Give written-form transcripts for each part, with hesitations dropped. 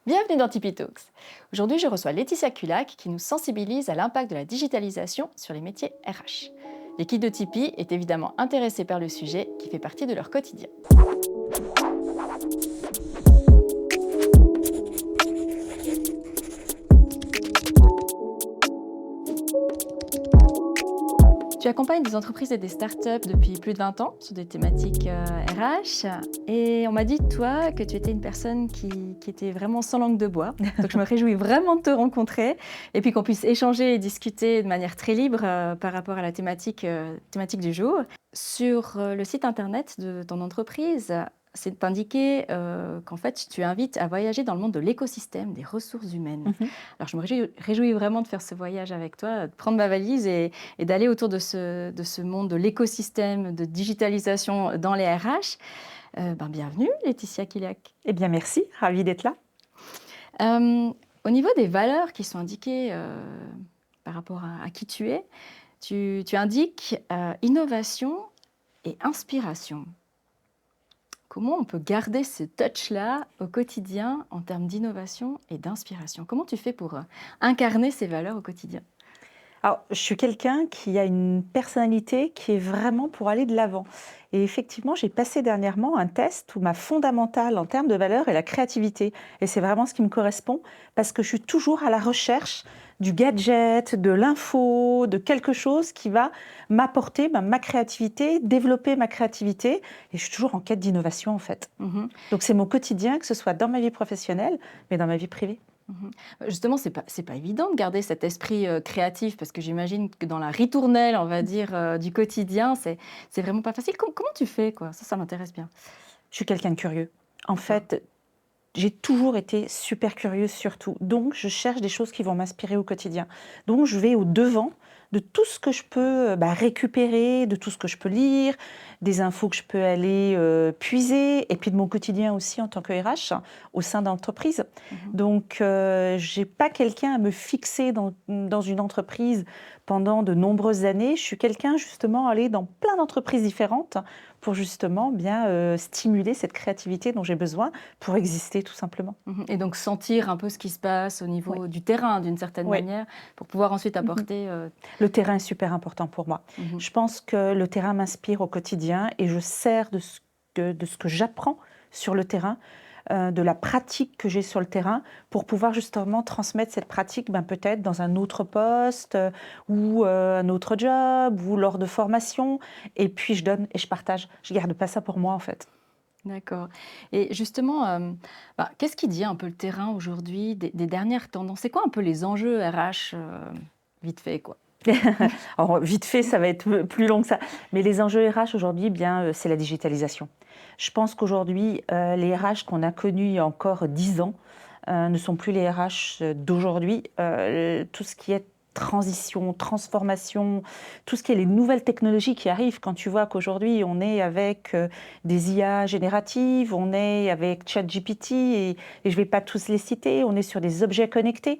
Bienvenue dans Tipeee Talks. Aujourd'hui, je reçois Laetitia Culac qui nous sensibilise à l'impact de la digitalisation sur les métiers RH. L'équipe de Tipeee est évidemment intéressée par le sujet qui fait partie de leur quotidien. Tu accompagnes des entreprises et des startups depuis plus de 20 ans sur des thématiques RH. Et on m'a dit de toi que tu étais une personne qui était vraiment sans langue de bois. Donc je me réjouis vraiment de te rencontrer et puis qu'on puisse échanger et discuter de manière très libre par rapport à la thématique du jour. Sur le site internet de ton entreprise, c'est indiqué qu'en fait tu invites à voyager dans le monde de l'écosystème des ressources humaines. Alors je me réjouis vraiment de faire ce voyage avec toi, de prendre ma valise et d'aller autour de ce monde de l'écosystème de digitalisation dans les RH. Bienvenue, Laetitia Culac. Eh bien, merci, ravie d'être là. Au niveau des valeurs qui sont indiquées par rapport à qui tu es, tu indiques innovation et inspiration. Comment on peut garder ce touch-là au quotidien en termes d'innovation et d'inspiration? Comment tu fais pour incarner ces valeurs au quotidien? Alors, je suis quelqu'un qui a une personnalité qui est vraiment pour aller de l'avant. Et effectivement, j'ai passé dernièrement un test où ma fondamentale en termes de valeur est la créativité. Et c'est vraiment ce qui me correspond parce que je suis toujours à la recherche du gadget, de l'info, de quelque chose qui va m'apporter ma créativité, développer ma créativité. Et je suis toujours en quête d'innovation en fait. Mhm. Donc c'est mon quotidien, que ce soit dans ma vie professionnelle, mais dans ma vie privée. Mhm. Justement, c'est pas évident de garder cet esprit créatif parce que j'imagine que dans la ritournelle, on va dire, du quotidien, c'est vraiment pas facile. Comment tu fais, quoi? Ça m'intéresse bien. Je suis quelqu'un de curieux. En D'accord. fait, j'ai toujours été super curieuse surtout. Donc, je cherche des choses qui vont m'inspirer au quotidien. Donc, je vais au-devant de tout ce que je peux récupérer, de tout ce que je peux lire, des infos que je peux aller puiser, et puis de mon quotidien aussi en tant que RH au sein d'entreprise. Mhm. Donc, je n'ai pas quelqu'un à me fixer dans une entreprise pendant de nombreuses années. Je suis quelqu'un justement à aller dans plein d'entreprises différentes pour justement bien stimuler cette créativité dont j'ai besoin pour exister tout simplement. Mhm. Et donc sentir un peu ce qui se passe au Oui, niveau du terrain, d'une certaine oui. manière, pour pouvoir ensuite Mhm. apporter. Le terrain est super important pour moi. Mhm. Je pense que le terrain m'inspire au quotidien et je sers de ce que j'apprends sur le terrain, de la pratique que j'ai sur le terrain pour pouvoir justement transmettre cette pratique peut-être dans un autre poste ou un autre job ou lors de formation. Et puis je donne et je partage. Je garde pas ça pour moi en fait. D'accord. Et justement, qu'est-ce qui dit un peu le terrain aujourd'hui des dernières tendances? C'est quoi un peu les enjeux RH, vite fait, quoi? Alors, vite fait, ça va être plus long que ça. Mais les enjeux RH aujourd'hui, c'est la digitalisation. Je pense qu'aujourd'hui, les RH qu'on a connus il y a encore 10 ans ne sont plus les RH d'aujourd'hui. Tout ce qui est transition, transformation, tout ce qui est les nouvelles technologies qui arrivent. Quand tu vois qu'aujourd'hui, on est avec des IA génératives, on est avec ChatGPT, et je ne vais pas tous les citer, on est sur des objets connectés.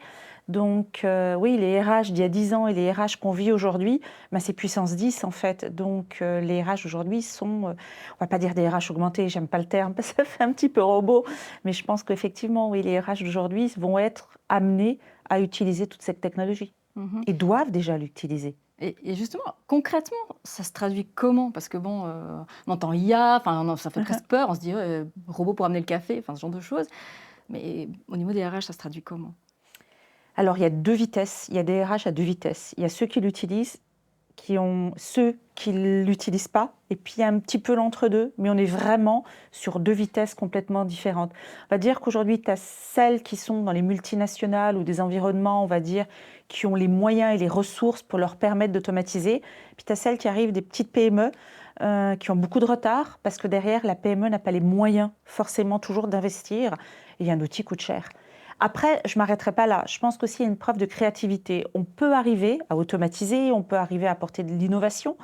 Donc oui, les RH d'il y a 10 ans et les RH qu'on vit aujourd'hui, c'est puissance 10 en fait. Donc les RH aujourd'hui sont, on va pas dire des RH augmentés, j'aime pas le terme, parce que ça fait un petit peu robot, mais je pense qu'effectivement, oui, les RH d'aujourd'hui vont être amenés à utiliser toute cette technologie Mhm. et doivent déjà l'utiliser. Et justement, concrètement, ça se traduit comment? Parce que bon, on entend IA, enfin, non, ça fait presque peur, on se dit: «Ouais, robot pour amener le café», enfin, ce genre de choses. Mais au niveau des RH, ça se traduit comment? Alors il y a deux vitesses, il y a des RH à deux vitesses. Il y a ceux qui l'utilisent, qui ont ceux qui ne l'utilisent pas, et puis il y a un petit peu l'entre-deux, mais on est vraiment sur deux vitesses complètement différentes. On va dire qu'aujourd'hui, tu as celles qui sont dans les multinationales ou des environnements, on va dire, qui ont les moyens et les ressources pour leur permettre d'automatiser. Puis tu as celles qui arrivent des petites PME qui ont beaucoup de retard, parce que derrière, la PME n'a pas les moyens forcément toujours d'investir, et un outil coûte cher. Après, je ne m'arrêterai pas là. Je pense qu'aussi il y a une preuve de créativité. On peut arriver à automatiser, on peut arriver à apporter de l'innovation,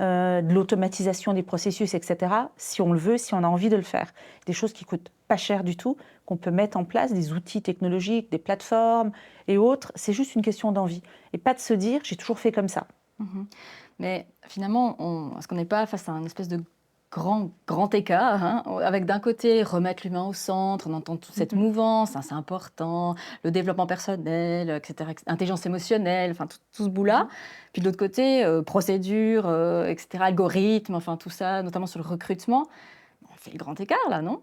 de l'automatisation des processus, etc., si on le veut, si on a envie de le faire. Des choses qui coûtent pas cher du tout, qu'on peut mettre en place, des outils technologiques, des plateformes et autres. C'est juste une question d'envie. Et pas de se dire, j'ai toujours fait comme ça. Mmh. Mais finalement, est-ce qu'on n'est pas face à un espèce de grand écart, hein, avec d'un côté remettre l'humain au centre, on entend toute cette mouvance, hein, c'est important, le développement personnel, etc., intelligence émotionnelle, enfin tout ce bout-là. Puis de l'autre côté, procédure, etc., algorithme, enfin tout ça, notamment sur le recrutement. On fait le grand écart là, non?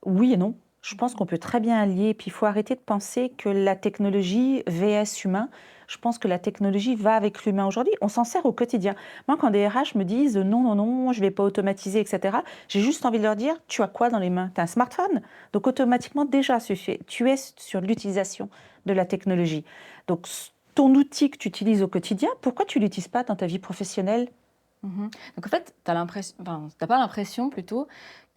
Oui et non. Je pense qu'on peut très bien allier. Puis il faut arrêter de penser que la technologie vs humain. Je pense que la technologie va avec l'humain aujourd'hui. On s'en sert au quotidien. Moi, quand des RH me disent non, non, non, je ne vais pas automatiser, etc., j'ai juste envie de leur dire, tu as quoi dans les mains? Tu as un smartphone. Donc automatiquement, déjà, tu es sur l'utilisation de la technologie. Donc ton outil que tu utilises au quotidien, pourquoi tu ne l'utilises pas dans ta vie professionnelle? Donc en fait, t'as pas l'impression plutôt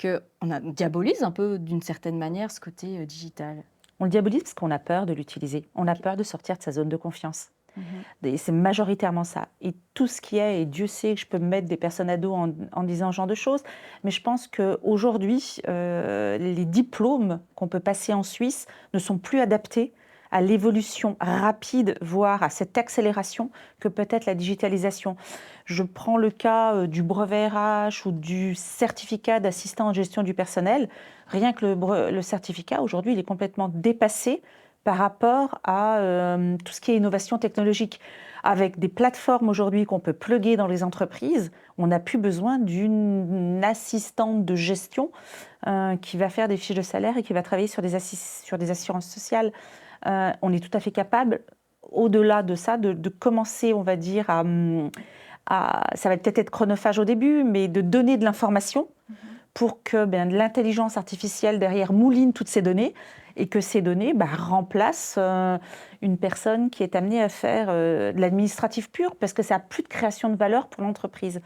qu'on diabolise un peu d'une certaine manière ce côté digital. On le diabolise parce qu'on a peur de l'utiliser. On a peur de sortir de sa zone de confiance. Mhm. Et c'est majoritairement ça. Et tout ce qui est, et Dieu sait que je peux me mettre des personnes à dos en disant ce genre de choses, mais je pense qu'aujourd'hui, les diplômes qu'on peut passer en Suisse ne sont plus adaptés à l'évolution rapide, voire à cette accélération que peut être la digitalisation. Je prends le cas du brevet RH ou du certificat d'assistant en gestion du personnel. Rien que le certificat, aujourd'hui, il est complètement dépassé par rapport à tout ce qui est innovation technologique. Avec des plateformes aujourd'hui qu'on peut plugger dans les entreprises, on n'a plus besoin d'une assistante de gestion qui va faire des fiches de salaire et qui va travailler sur des assurances sociales. On est tout à fait capable, au-delà de ça, de commencer, on va dire, ça va peut-être être chronophage au début, mais de donner de l'information pour que l'intelligence artificielle derrière mouline toutes ces données et que ces données remplacent une personne qui est amenée à faire de l'administratif pur, parce que ça n'a plus de création de valeur pour l'entreprise.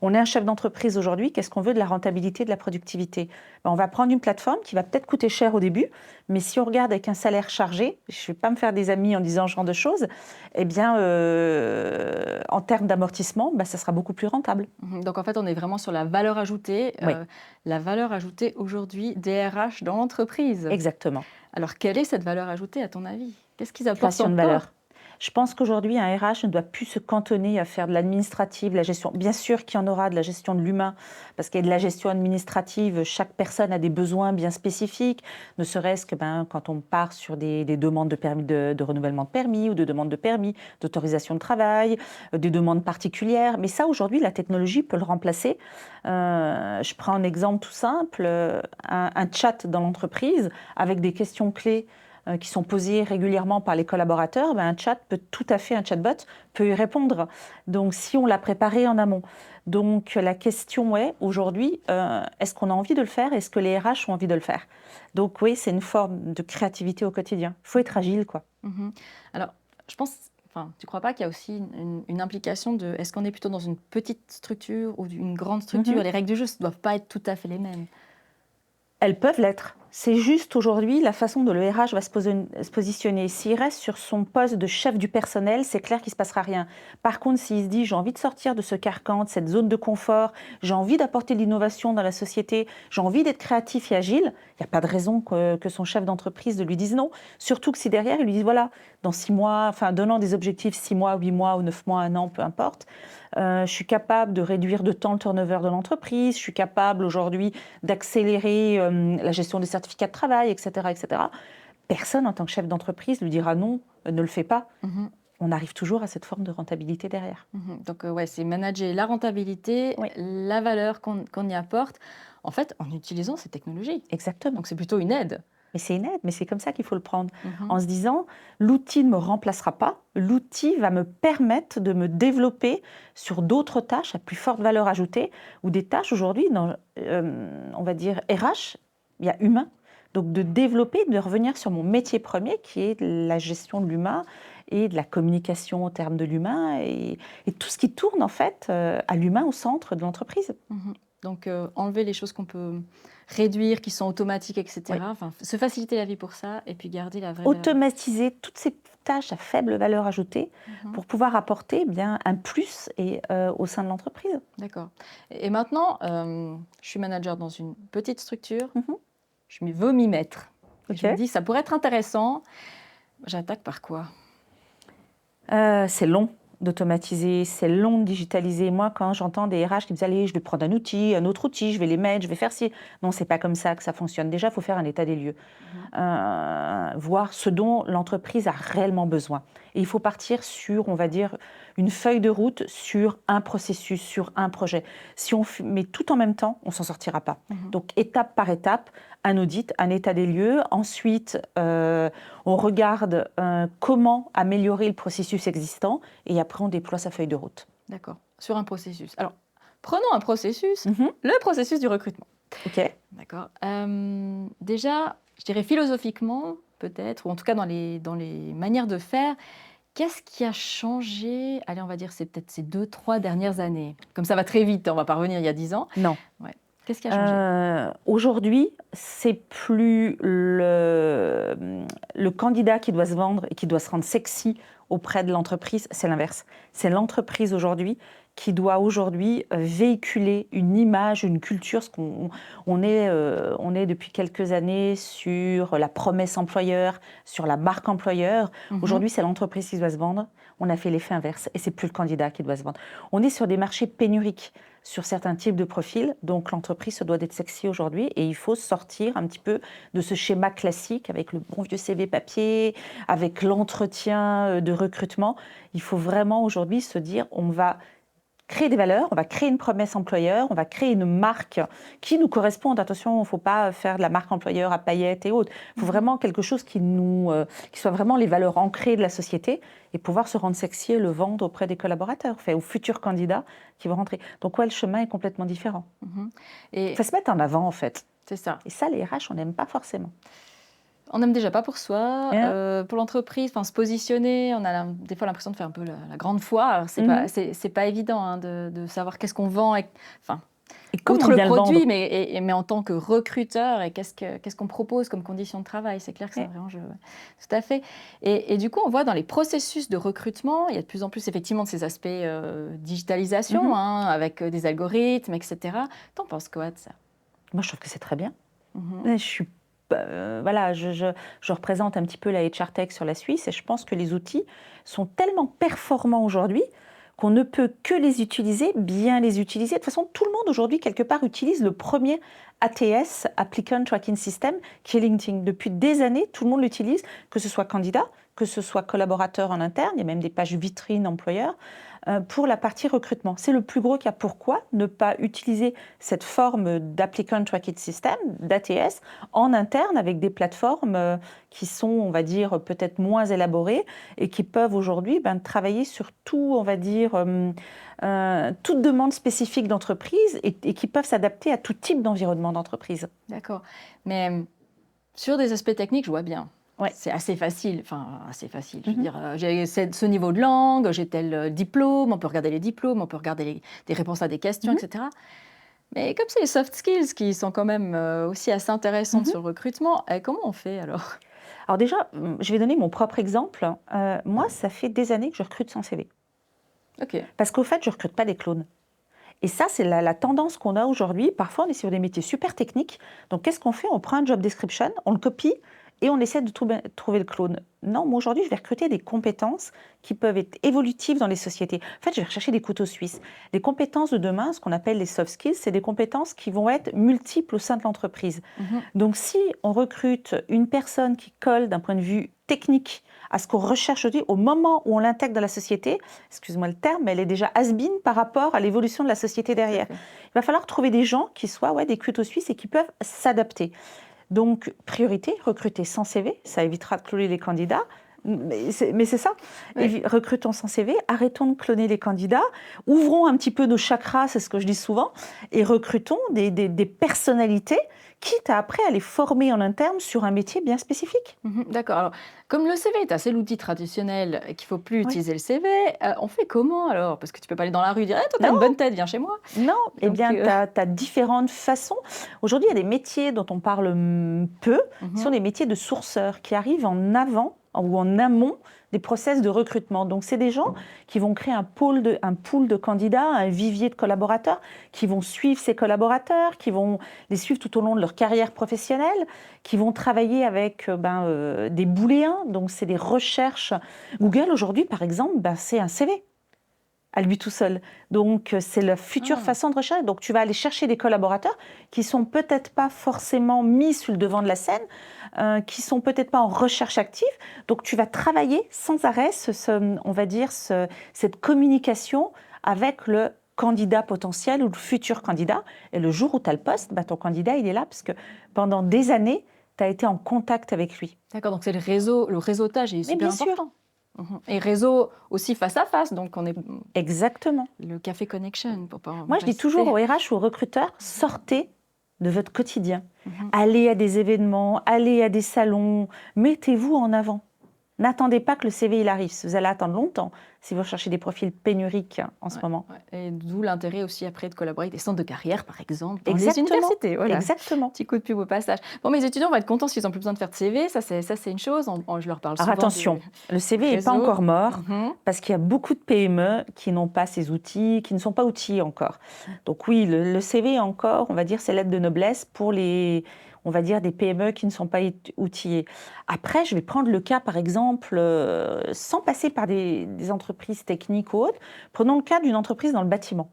On est un chef d'entreprise aujourd'hui, qu'est-ce qu'on veut? De la rentabilité, de la productivité. On va prendre une plateforme qui va peut-être coûter cher au début, mais si on regarde avec un salaire chargé, je ne vais pas me faire des amis en disant ce genre de choses, eh bien, en termes d'amortissement, ça sera beaucoup plus rentable. Donc en fait, on est vraiment sur la valeur ajoutée, Oui. La valeur ajoutée aujourd'hui des RH dans l'entreprise. Exactement. Alors quelle est cette valeur ajoutée à ton avis? Qu'est-ce qu'ils apportent Création de encore? valeur. Je pense qu'aujourd'hui, un RH ne doit plus se cantonner à faire de l'administratif, la gestion. Bien sûr qu'il y en aura de la gestion de l'humain, parce qu'il y a de la gestion administrative. Chaque personne a des besoins bien spécifiques, ne serait-ce que quand on part sur des demandes de permis de renouvellement de permis ou de demandes de permis, d'autorisation de travail, des demandes particulières. Mais ça, aujourd'hui, la technologie peut le remplacer. Je prends un exemple tout simple, un chat dans l'entreprise avec des questions clés qui sont posées régulièrement par les collaborateurs, un chatbot peut y répondre. Donc, si on l'a préparé en amont. Donc, la question est, aujourd'hui, est-ce qu'on a envie de le faire? Est-ce que les RH ont envie de le faire? Donc, oui, c'est une forme de créativité au quotidien. Il faut être agile, quoi. Alors, je pense... tu ne crois pas qu'il y a aussi une implication de... Est-ce qu'on est plutôt dans une petite structure ou une grande structure? Les règles du jeu ne doivent pas être tout à fait les mêmes. Elles peuvent l'être. C'est juste aujourd'hui la façon dont le RH va se positionner. S'il reste sur son poste de chef du personnel, c'est clair qu'il ne se passera rien. Par contre, s'il se dit j'ai envie de sortir de ce carcan, de cette zone de confort, j'ai envie d'apporter de l'innovation dans la société, j'ai envie d'être créatif et agile, il n'y a pas de raison que son chef d'entreprise lui dise non. Surtout que si derrière, il lui dit voilà, dans 6 mois, donnant des objectifs 6 mois, 8 mois ou 9 mois, 1 an, peu importe, je suis capable de réduire de temps le turnover de l'entreprise, je suis capable aujourd'hui d'accélérer la gestion des certificats de travail, etc., etc. Personne, en tant que chef d'entreprise, lui dira non, ne le fais pas. On arrive toujours à cette forme de rentabilité derrière. Donc, c'est manager la rentabilité, la valeur qu'on y apporte, en fait, en utilisant ces technologies. Exactement. Donc, c'est plutôt une aide. Mais c'est une aide, mais c'est comme ça qu'il faut le prendre. En se disant, l'outil ne me remplacera pas, l'outil va me permettre de me développer sur d'autres tâches à plus forte valeur ajoutée, ou des tâches aujourd'hui, on va dire RH, il y a humain. Donc de développer, de revenir sur mon métier premier, qui est la gestion de l'humain et de la communication au terme de l'humain, et tout ce qui tourne en fait à l'humain au centre de l'entreprise. Donc, enlever les choses qu'on peut réduire, qui sont automatiques, etc. Se faciliter la vie pour ça, et puis garder la vraie... Automatiser toutes ces tâches à faible valeur ajoutée pour pouvoir apporter un plus au sein de l'entreprise. D'accord. Et maintenant, je suis manager dans une petite structure, je veux m'y mettre. Je me dis, ça pourrait être intéressant. J'attaque par quoi? C'est long. d'automatiser, c'est long de digitaliser. Moi, quand j'entends des RH qui me disent « Allez, je vais prendre un outil, un autre outil, je vais les mettre, je vais faire ci », non, c'est pas comme ça que ça fonctionne. Déjà, il faut faire un état des lieux, voir ce dont l'entreprise a réellement besoin. Et il faut partir sur, on va dire, une feuille de route sur un processus, sur un projet. Si on met tout en même temps, on s'en sortira pas. Donc, étape par étape, un audit, un état des lieux. Ensuite, on regarde comment améliorer le processus existant et après, on déploie sa feuille de route. D'accord, sur un processus. Alors, prenons un processus, le processus du recrutement. OK. D'accord. Déjà, je dirais philosophiquement, peut-être, ou en tout cas dans les manières de faire, qu'est-ce qui a changé? Allez, on va dire, c'est peut-être ces 2-3 dernières années. Comme ça va très vite, on va pas revenir il y a 10 ans. Non. Ouais. Qu'est-ce qui a changé? Aujourd'hui, c'est plus le candidat qui doit se vendre et qui doit se rendre sexy auprès de l'entreprise, c'est l'inverse. C'est l'entreprise aujourd'hui qui doit aujourd'hui véhiculer une image, une culture. Parce on est depuis quelques années sur la promesse employeur, sur la marque employeur. Aujourd'hui, c'est l'entreprise qui doit se vendre. On a fait l'effet inverse et c'est plus le candidat qui doit se vendre. On est sur des marchés pénuriques sur certains types de profils, donc l'entreprise se doit d'être sexy aujourd'hui et il faut sortir un petit peu de ce schéma classique avec le bon vieux CV papier, avec l'entretien de recrutement. Il faut vraiment aujourd'hui se dire on va créer des valeurs, on va créer une promesse employeur, on va créer une marque qui nous corresponde. Attention, il ne faut pas faire de la marque employeur à paillettes et autres. Il faut vraiment quelque chose qui soit vraiment les valeurs ancrées de la société et pouvoir se rendre sexy et le vendre auprès des collaborateurs, aux futurs candidats qui vont rentrer. Donc le chemin est complètement différent. Il faut se mettre en avant en fait. C'est ça. Et ça, les RH, on n'aime pas forcément. On n'aime déjà pas pour soi, pour l'entreprise, se positionner, on a des fois l'impression de faire un peu la grande foi. Alors c'est pas évident de savoir qu'est-ce qu'on vend, et outre le produit, mais en tant que recruteur, et qu'est-ce qu'on propose comme conditions de travail. C'est clair que c'est un vrai enjeu. Tout à fait. Et du coup, on voit dans les processus de recrutement, il y a de plus en plus effectivement de ces aspects digitalisation, avec des algorithmes, etc. T'en penses quoi de ça? Moi, je trouve que c'est très bien. Je suis voilà, je représente un petit peu la HR Tech sur la Suisse et je pense que les outils sont tellement performants aujourd'hui qu'on ne peut que les utiliser, bien les utiliser. De toute façon, tout le monde aujourd'hui, quelque part, utilise le premier ATS, Applicant Tracking System, qui est LinkedIn. Depuis des années, tout le monde l'utilise, que ce soit candidat, que ce soit collaborateur en interne, il y a même des pages vitrines employeurs, pour la partie recrutement. C'est le plus gros cas. Pourquoi ne pas utiliser cette forme d'Applicant Tracking System, d'ATS, en interne avec des plateformes qui sont, on va dire, peut-être moins élaborées et qui peuvent aujourd'hui travailler sur tout, on va dire, toute demande spécifique d'entreprise et qui peuvent s'adapter à tout type d'environnement d'entreprise. D'accord. Mais sur des aspects techniques, je vois bien. Ouais. C'est assez facile, je veux dire, j'ai ce niveau de langue, j'ai tel diplôme, on peut regarder les diplômes, on peut regarder des réponses à des questions, etc. Mais comme c'est les soft skills qui sont quand même aussi assez intéressantes sur le recrutement, comment on fait alors? Alors déjà, je vais donner mon propre exemple. Moi, ça fait des années que je recrute sans CV. Okay. Parce qu'au fait, je ne recrute pas des clones. Et ça, c'est la tendance qu'on a aujourd'hui. Parfois, on est sur des métiers super techniques. Donc, qu'est-ce qu'on fait? On prend un job description, on le copie, et on essaie de trouver le clone. Non, moi aujourd'hui, je vais recruter des compétences qui peuvent être évolutives dans les sociétés. En fait, je vais rechercher des couteaux suisses. Les compétences de demain, ce qu'on appelle les soft skills, c'est des compétences qui vont être multiples au sein de l'entreprise. Donc, si on recrute une personne qui colle d'un point de vue technique à ce qu'on recherche aujourd'hui, au moment où on l'intègre dans la société, excuse-moi le terme, mais elle est déjà has-been par rapport à l'évolution de la société derrière. Il va falloir trouver des gens qui soient des couteaux suisses et qui peuvent s'adapter. Donc, priorité, recruter sans CV, ça évitera de cloner les candidats. Mais c'est ça, recrutons sans CV, arrêtons de cloner les candidats, ouvrons un petit peu nos chakras, c'est ce que je dis souvent, et recrutons des personnalités, quitte à après à les former en interne sur un métier bien spécifique. D'accord. Alors, comme le CV est assez l'outil traditionnel et qu'il ne faut plus utiliser le CV, on fait comment alors? Parce que tu ne peux pas aller dans la rue et dire hey, « toi, tu as une bonne tête, viens chez moi ». Non, eh bien, tu as différentes façons. Aujourd'hui, il y a des métiers dont on parle peu, qui sont des métiers de sourceurs, qui arrivent en avant ou en amont des process de recrutement. Donc, c'est des gens qui vont créer un pool de candidats, un vivier de collaborateurs, qui vont suivre ces collaborateurs, qui vont les suivre tout au long de leur carrière professionnelle, qui vont travailler avec des booléens. Donc, c'est des recherches. Google, aujourd'hui, par exemple, c'est un CV. à lui tout seul. Donc, c'est la future façon de rechercher. Donc, tu vas aller chercher des collaborateurs qui sont peut-être pas forcément mis sur le devant de la scène, qui sont peut-être pas en recherche active. Donc, tu vas travailler sans arrêt, on va dire, cette communication avec le candidat potentiel ou le futur candidat. Et le jour où tu as le poste, ton candidat, il est là parce que pendant des années, tu as été en contact avec lui. D'accord, donc c'est le réseautage est super bien important. sûr. Et réseau aussi face à face, donc on est Exactement. le café connection. Moi, je dis toujours aux RH ou aux recruteurs, sortez de votre quotidien. Allez à des événements, allez à des salons, mettez-vous en avant. N'attendez pas que le CV il arrive. Vous allez attendre longtemps si vous cherchez des profils pénuriques en ce moment. Et d'où l'intérêt aussi après de collaborer avec des centres de carrière, par exemple, dans Exactement. les universités. Voilà. Exactement. Petit coup de pub au passage. Bon, mes étudiants vont être contents s'ils n'ont plus besoin de faire de CV. Ça, c'est une chose. Je leur parle souvent. Alors attention, le CV n'est pas encore mort parce qu'il y a beaucoup de PME qui n'ont pas ces outils, qui ne sont pas outillés encore. Donc oui, le CV encore, on va dire, c'est l'aide de noblesse pour les... on va dire, des PME qui ne sont pas outillées. Après, je vais prendre le cas, par exemple, sans passer par des entreprises techniques ou autres. Prenons le cas d'une entreprise dans le bâtiment.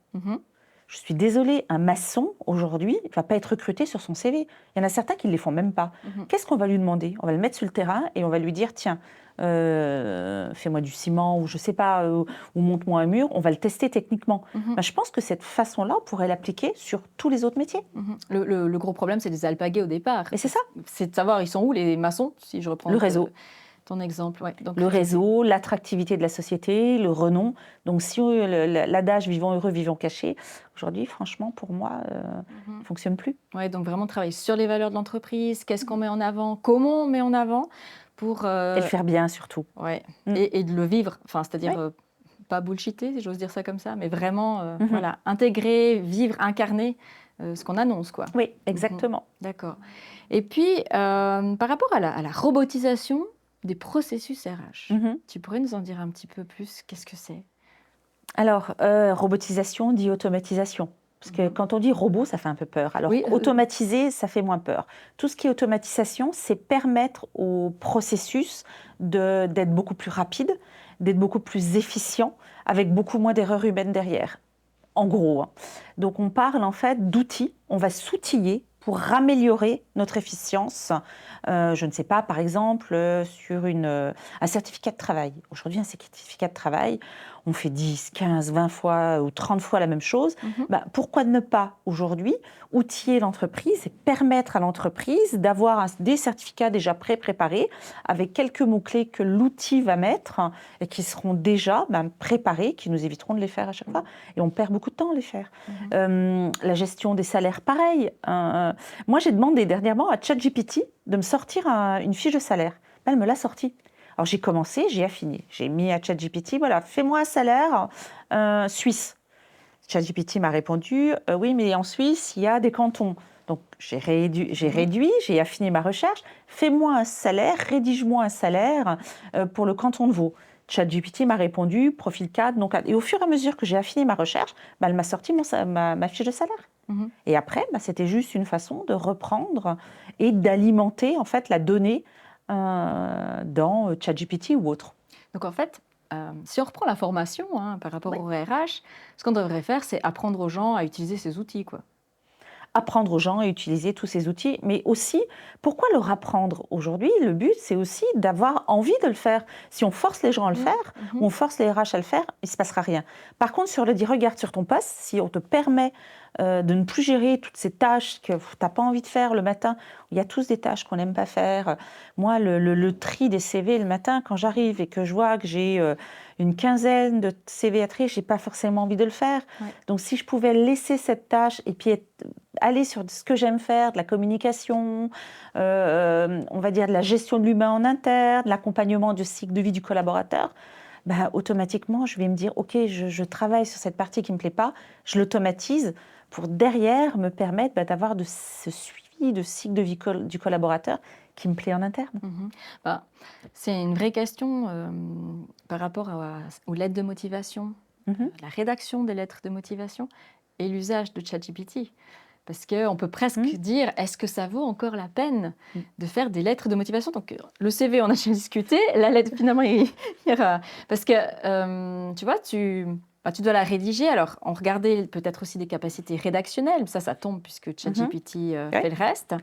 Je suis désolée, un maçon, aujourd'hui, ne va pas être recruté sur son CV. Il y en a certains qui ne les font même pas. Qu'est-ce qu'on va lui demander? On va le mettre sur le terrain et on va lui dire, tiens, fais-moi du ciment ou je ne sais pas, ou monte-moi un mur. On va le tester techniquement. Je pense que cette façon-là, on pourrait l'appliquer sur tous les autres métiers. Le gros problème, c'est des alpagués au départ. Mais c'est ça. C'est de savoir, ils sont où les maçons, si je reprends le réseau. Ton exemple. Ouais. Donc, le réseau, l'attractivité de la société, le renom. Donc, si l'adage « vivons heureux, vivons cachés », aujourd'hui, franchement, pour moi, ne fonctionne plus. Oui, donc vraiment travailler sur les valeurs de l'entreprise, qu'est-ce qu'on met en avant, comment on met en avant pour... Et le faire bien, surtout. Ouais. Et de le vivre, enfin, c'est-à-dire pas bullshiter, si j'ose dire ça comme ça, mais vraiment voilà, intégrer, vivre, incarner ce qu'on annonce, quoi. Oui, exactement. D'accord. Et puis, par rapport à la robotisation des processus RH, tu pourrais nous en dire un petit peu plus? Qu'est-ce que c'est? Alors, robotisation dit automatisation. Parce que quand on dit robot, ça fait un peu peur. Alors, Oui, automatiser, ça fait moins peur. Tout ce qui est automatisation, c'est permettre au processus d'être beaucoup plus rapide, d'être beaucoup plus efficient, avec beaucoup moins d'erreurs humaines derrière. En gros. Donc, on parle en fait d'outils. On va s'outiller pour améliorer notre efficience. Je ne sais pas, par exemple, sur un certificat de travail. Aujourd'hui, un certificat de travail, on fait 10, 15, 20 fois ou 30 fois la même chose. Pourquoi ne pas, aujourd'hui, outiller l'entreprise et permettre à l'entreprise d'avoir des certificats déjà préparés avec quelques mots-clés que l'outil va mettre et qui seront déjà préparés, qui nous éviteront de les faire à chaque fois. Et on perd beaucoup de temps à les faire. La gestion des salaires, pareil. Moi, j'ai demandé dernièrement à ChatGPT de me sortir une fiche de salaire. Elle me l'a sortie. Alors, j'ai commencé, j'ai affiné. J'ai mis à ChatGPT, voilà, fais-moi un salaire suisse. ChatGPT m'a répondu, oui, mais en Suisse, il y a des cantons. Donc, j'ai réduit, j'ai affiné ma recherche. Fais-moi un salaire, rédige-moi un salaire pour le canton de Vaud. ChatGPT m'a répondu, profil cadre, non cadre. Et au fur et à mesure que j'ai affiné ma recherche, elle m'a sorti ma fiche de salaire. Et après, c'était juste une façon de reprendre et d'alimenter en fait la donnée dans ChatGPT ou autre. Donc en fait, si on reprend la formation par rapport au RH, ce qu'on devrait faire, c'est apprendre aux gens à utiliser ces outils, quoi. Apprendre aux gens à utiliser tous ces outils, mais aussi, pourquoi leur apprendre aujourd'hui? Le but, c'est aussi d'avoir envie de le faire. Si on force les gens à le faire, ou on force les RH à le faire, il ne se passera rien. Par contre, si on leur dit, regarde sur ton poste, si on te permet de ne plus gérer toutes ces tâches que tu n'as pas envie de faire le matin, il y a tous des tâches qu'on n'aime pas faire. Moi, le tri des CV le matin, quand j'arrive et que je vois que j'ai une quinzaine de CV à trier, je n'ai pas forcément envie de le faire. Ouais. Donc, si je pouvais laisser cette tâche et puis aller sur ce que j'aime faire, de la communication, on va dire de la gestion de l'humain en interne, de l'accompagnement du cycle de vie du collaborateur, automatiquement, je vais me dire, OK, je travaille sur cette partie qui ne me plaît pas, je l'automatise pour derrière me permettre d'avoir ce suivi de cycle de vie du collaborateur qui me plaît en interne. C'est une vraie question par rapport aux lettres de motivation, la rédaction des lettres de motivation et l'usage de ChatGPT. Parce qu'on peut presque dire, est-ce que ça vaut encore la peine de faire des lettres de motivation? Donc, le CV, on a déjà discuté. La lettre, finalement, il y aura... Parce que, tu vois, tu dois la rédiger. Alors, on regardait peut-être aussi des capacités rédactionnelles. Ça tombe puisque ChatGPT fait le reste.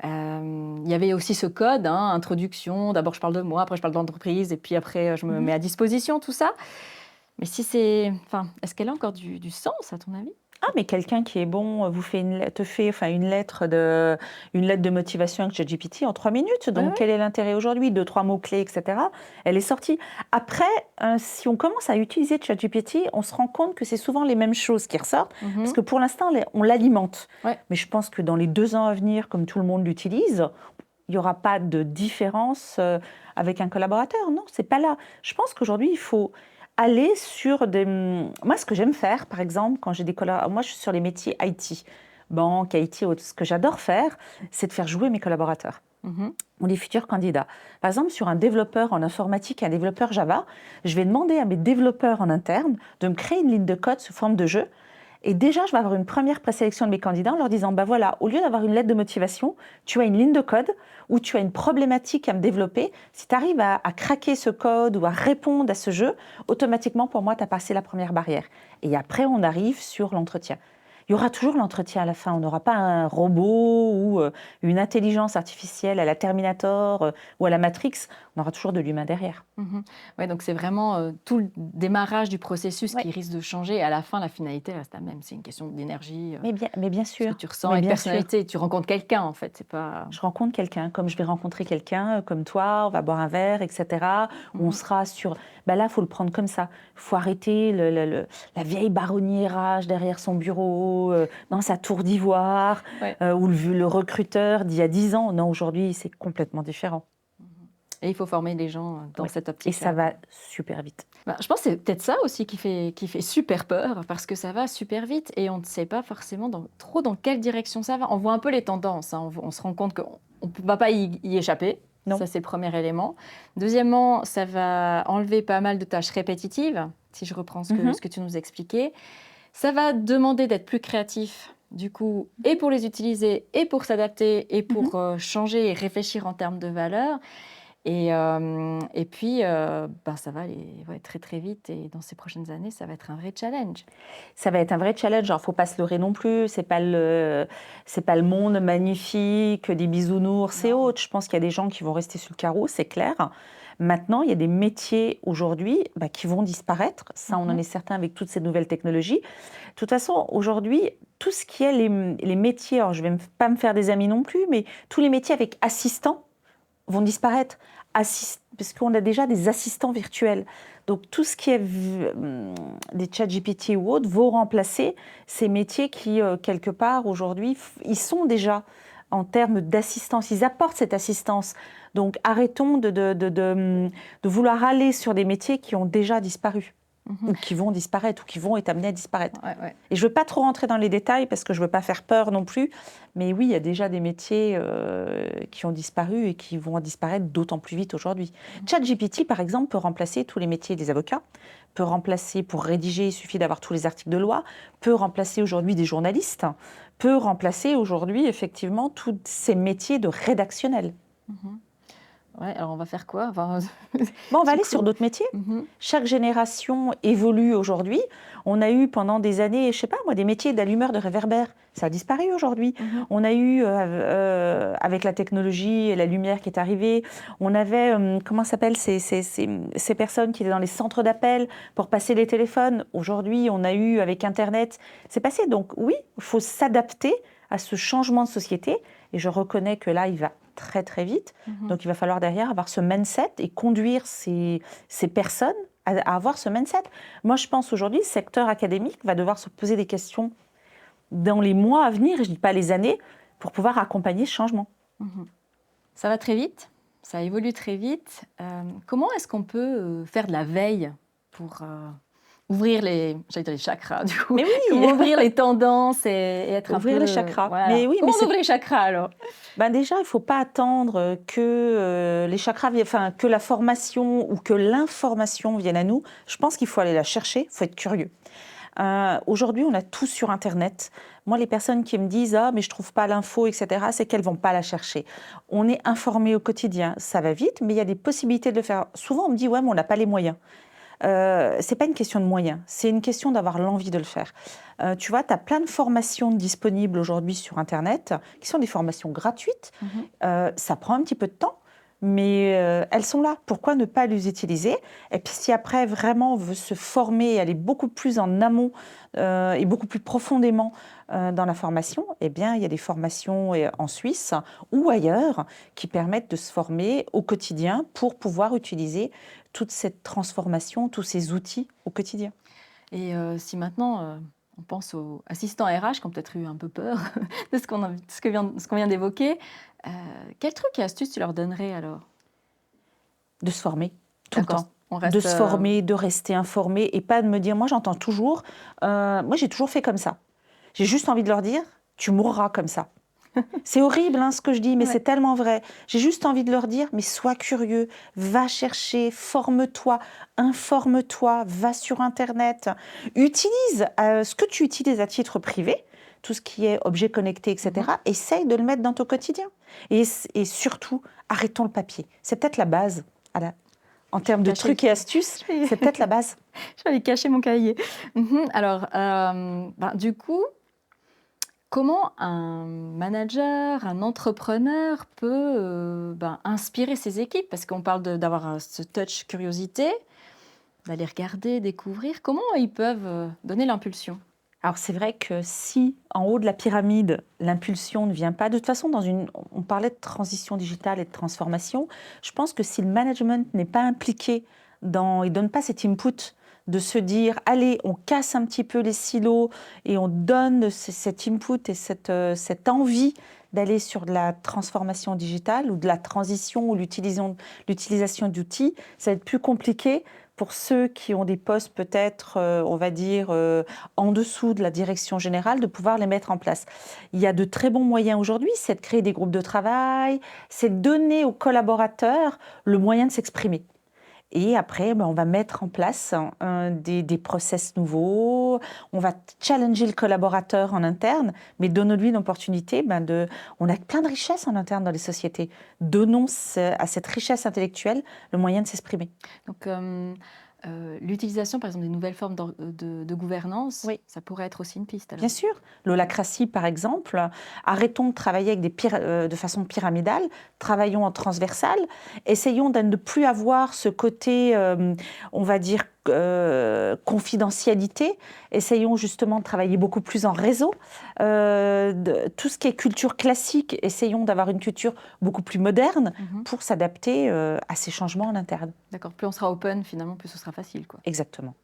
Il y avait aussi ce code, introduction. D'abord, je parle de moi, après, je parle d'entreprise, et puis après, je me mets à disposition, tout ça. Mais est-ce qu'elle a encore du sens, à ton avis? Ah, mais quelqu'un qui est bon te fait une lettre de motivation avec ChatGPT en 3 minutes. Donc, Ouais. quel est l'intérêt aujourd'hui? 2-3 mots-clés, etc. Elle est sortie. Après, si on commence à utiliser ChatGPT, on se rend compte que c'est souvent les mêmes choses qui ressortent. Parce que pour l'instant, on l'alimente. Ouais. Mais je pense que dans les 2 ans à venir, comme tout le monde l'utilise, il n'y aura pas de différence avec un collaborateur. Non, c'est pas là. Je pense qu'aujourd'hui, il faut aller sur des... Moi, ce que j'aime faire, par exemple, quand j'ai des collaborateurs... Moi, je suis sur les métiers IT, banque, IT, autres. Ce que j'adore faire, c'est de faire jouer mes collaborateurs ou les futurs candidats. Par exemple, sur un développeur en informatique, un développeur Java, je vais demander à mes développeurs en interne de me créer une ligne de code sous forme de jeu. Et déjà, je vais avoir une première présélection de mes candidats en leur disant, voilà, au lieu d'avoir une lettre de motivation, tu as une ligne de code où tu as une problématique à me développer. Si tu arrives à craquer ce code ou à répondre à ce jeu, automatiquement, pour moi, tu as passé la première barrière. Et après, on arrive sur l'entretien. Il y aura toujours l'entretien à la fin. On n'aura pas un robot ou une intelligence artificielle à la Terminator ou à la Matrix. On aura toujours de l'humain derrière. Ouais, donc c'est vraiment tout le démarrage du processus qui risque de changer. Et à la fin, la finalité reste la même. C'est une question d'énergie. Mais bien sûr. Ce que tu ressens et de personnalité. Tu rencontres quelqu'un, en fait. C'est pas... Je rencontre quelqu'un, comme je vais rencontrer quelqu'un, comme toi, on va boire un verre, etc. On sera sur... là, il faut le prendre comme ça. Il faut arrêter la vieille baronnie RH derrière son bureau, dans sa tour d'ivoire, ou le recruteur d'il y a 10 ans. Non, aujourd'hui, c'est complètement différent. Et il faut former les gens dans cette optique. Et ça va super vite. Je pense que c'est peut-être ça aussi qui fait super peur, parce que ça va super vite et on ne sait pas forcément trop dans quelle direction ça va. On voit un peu les tendances, on se rend compte qu'on ne va pas y échapper. Non. Ça, c'est le premier élément. Deuxièmement, ça va enlever pas mal de tâches répétitives, si je reprends ce que tu nous expliquais. Ça va demander d'être plus créatif, du coup, et pour les utiliser, et pour s'adapter, et pour changer et réfléchir en termes de valeur. Et puis, ça va aller très très vite, et dans ces prochaines années, ça va être un vrai challenge. Ça va être un vrai challenge, il ne faut pas se leurrer non plus, c'est pas le monde magnifique, des bisounours et autres. Je pense qu'il y a des gens qui vont rester sur le carreau, c'est clair. Maintenant, il y a des métiers aujourd'hui qui vont disparaître, ça on en est certain avec toutes ces nouvelles technologies. De toute façon, aujourd'hui, tout ce qui est les métiers, alors je ne vais pas me faire des amis non plus, mais tous les métiers avec assistants vont disparaître, parce qu'on a déjà des assistants virtuels. Donc tout ce qui est des ChatGPT ou autres vont remplacer ces métiers qui, quelque part, aujourd'hui, ils sont déjà en termes d'assistance, ils apportent cette assistance. Donc arrêtons de vouloir aller sur des métiers qui ont déjà disparu. Ou qui vont disparaître, ou qui vont être amenés à disparaître. Et je ne veux pas trop rentrer dans les détails, parce que je ne veux pas faire peur non plus, mais oui, il y a déjà des métiers qui ont disparu et qui vont disparaître d'autant plus vite aujourd'hui. ChatGPT, par exemple, peut remplacer tous les métiers des avocats, peut remplacer, pour rédiger, il suffit d'avoir tous les articles de loi, peut remplacer aujourd'hui des journalistes, peut remplacer aujourd'hui, effectivement, tous ces métiers de rédactionnel. Ouais, alors on va faire quoi? On va aller sur d'autres métiers. Chaque génération évolue aujourd'hui. On a eu pendant des années, je sais pas moi, des métiers d'allumeur de réverbères. Ça a disparu aujourd'hui. On a eu, avec la technologie et la lumière qui est arrivée, on avait, comment s'appellent ces personnes qui étaient dans les centres d'appel pour passer les téléphones. Aujourd'hui, on a eu, avec Internet, c'est passé. Donc oui, il faut s'adapter à ce changement de société. Et je reconnais que là, il va très très vite. Donc il va falloir derrière avoir ce mindset et conduire ces personnes à avoir ce mindset. Moi, je pense aujourd'hui, le secteur académique va devoir se poser des questions dans les mois à venir, et je ne dis pas les années, pour pouvoir accompagner ce changement. Ça va très vite, ça évolue très vite. Comment est-ce qu'on peut faire de la veille pour ouvrir les chakras, du coup? Mais oui. Ouvrir les tendances et être ouvrir un peu... les chakras. Voilà. Mais oui, comment on ouvre les chakras, alors? Déjà, il ne faut pas attendre que les chakras, que la formation ou que l'information vienne à nous. Je pense qu'il faut aller la chercher, il faut être curieux. Aujourd'hui, on a tout sur Internet. Moi, les personnes qui me disent « Ah, mais je ne trouve pas l'info, etc. », c'est qu'elles ne vont pas la chercher. On est informé au quotidien, ça va vite, mais il y a des possibilités de le faire. Souvent, on me dit « Ouais, mais on n'a pas les moyens ». c'est pas une question de moyens, c'est une question d'avoir l'envie de le faire. Tu vois, tu as plein de formations disponibles aujourd'hui sur Internet, qui sont des formations gratuites. Ça prend un petit peu de temps, mais elles sont là. Pourquoi ne pas les utiliser? Et puis si après vraiment on veut se former et aller beaucoup plus en amont et beaucoup plus profondément dans la formation, eh bien il y a des formations en Suisse ou ailleurs qui permettent de se former au quotidien pour pouvoir utiliser toute cette transformation, tous ces outils au quotidien. Et si maintenant on pense aux assistants RH qui ont peut-être eu un peu peur de ce qu'on vient d'évoquer, quels trucs et astuces tu leur donnerais alors? De se former tout le temps. On reste, De se former, de rester informé et pas de me dire, moi j'entends toujours, moi j'ai toujours fait comme ça. J'ai juste envie de leur dire, tu mourras comme ça. C'est horrible ce que je dis, mais Ouais. c'est tellement vrai. J'ai juste envie de leur dire, mais sois curieux, va chercher, forme-toi, informe-toi, va sur Internet, utilise ce que tu utilises à titre privé, tout ce qui est objet connecté, etc. Essaye de le mettre dans ton quotidien. Et surtout, arrêtons le papier. C'est peut-être la base. En termes de trucs et astuces, c'est peut-être la base. Je vais aller cacher mon cahier. Alors, du coup, comment un manager, un entrepreneur peut inspirer ses équipes? Parce qu'on parle d'avoir ce touch curiosité, d'aller regarder, découvrir. Comment ils peuvent donner l'impulsion? Alors c'est vrai que si en haut de la pyramide, l'impulsion ne vient pas, de toute façon, on parlait de transition digitale et de transformation, je pense que si le management n'est pas impliqué il ne donne pas cet input de se dire, allez, on casse un petit peu les silos et on donne cet input et cette envie d'aller sur de la transformation digitale ou de la transition ou l'utilisation d'outils, ça va être plus compliqué pour ceux qui ont des postes peut-être, on va dire, en dessous de la direction générale, de pouvoir les mettre en place. Il y a de très bons moyens aujourd'hui, c'est de créer des groupes de travail, c'est de donner aux collaborateurs le moyen de s'exprimer. Et après, on va mettre en place des process nouveaux, on va challenger le collaborateur en interne, mais donnons-lui l'opportunité on a plein de richesses en interne dans les sociétés. Donnons à cette richesse intellectuelle le moyen de s'exprimer. Donc, l'utilisation, par exemple, des nouvelles formes de gouvernance, ça pourrait être aussi une piste. Alors. Bien sûr. L'holacratie, par exemple. Arrêtons de travailler avec de façon pyramidale, travaillons en transversal, essayons de ne plus avoir ce côté, on va dire, confidentialité. Essayons justement de travailler beaucoup plus en réseau. Tout ce qui est culture classique, essayons d'avoir une culture beaucoup plus moderne pour s'adapter à ces changements en interne. D'accord. Plus on sera open, finalement, plus ce sera facile, quoi. Exactement.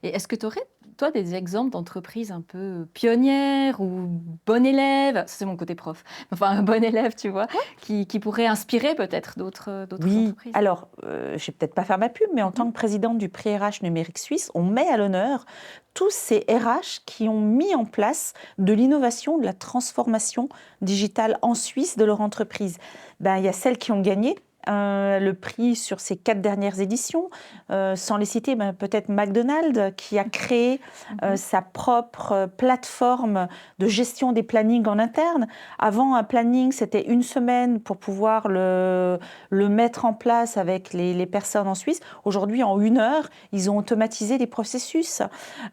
Et est-ce que tu aurais, toi, des exemples d'entreprises un peu pionnières ou bon élève, ça c'est mon côté prof, enfin un bon élève, tu vois, qui pourrait inspirer peut-être d'autres entreprises? Alors, je ne vais peut-être pas faire ma pub, mais en tant que présidente du prix RH numérique suisse, on met à l'honneur tous ces RH qui ont mis en place de l'innovation, de la transformation digitale en Suisse de leur entreprise. Il y a celles qui ont gagné le prix sur ces 4 dernières éditions. Sans les citer, peut-être McDonald's qui a créé sa propre plateforme de gestion des plannings en interne. Avant, un planning, c'était 1 semaine pour pouvoir le mettre en place avec les personnes en Suisse. Aujourd'hui, en 1 heure, ils ont automatisé les processus.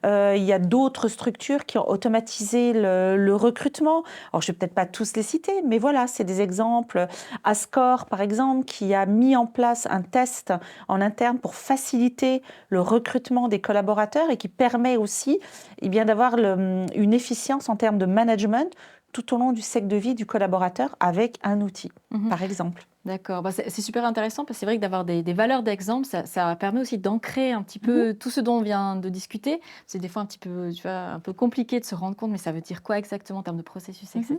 Il y a d'autres structures qui ont automatisé le recrutement. Alors, je ne vais peut-être pas tous les citer, mais voilà, c'est des exemples. Ascor, par exemple, qui a mis en place un test en interne pour faciliter le recrutement des collaborateurs et qui permet aussi d'avoir une efficience en termes de management tout au long du cycle de vie du collaborateur avec un outil, par exemple. D'accord, c'est super intéressant parce que c'est vrai que d'avoir des valeurs d'exemple, ça permet aussi d'ancrer un petit peu tout ce dont on vient de discuter. C'est des fois un petit peu, un peu compliqué de se rendre compte, mais ça veut dire quoi exactement en termes de processus, etc.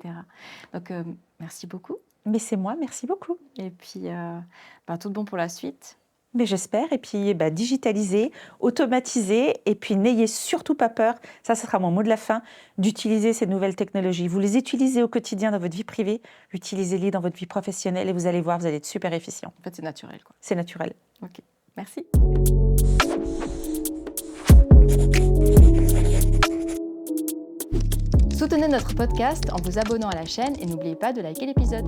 Donc, merci beaucoup. Mais c'est moi, merci beaucoup. Et puis, tout de bon pour la suite. Mais j'espère, et puis digitaliser, automatiser, et puis n'ayez surtout pas peur, ça sera mon mot de la fin, d'utiliser ces nouvelles technologies. Vous les utilisez au quotidien dans votre vie privée, utilisez-les dans votre vie professionnelle et vous allez voir, vous allez être super efficient. En fait, c'est naturel, quoi. C'est naturel. Ok, merci. Soutenez notre podcast en vous abonnant à la chaîne et n'oubliez pas de liker l'épisode.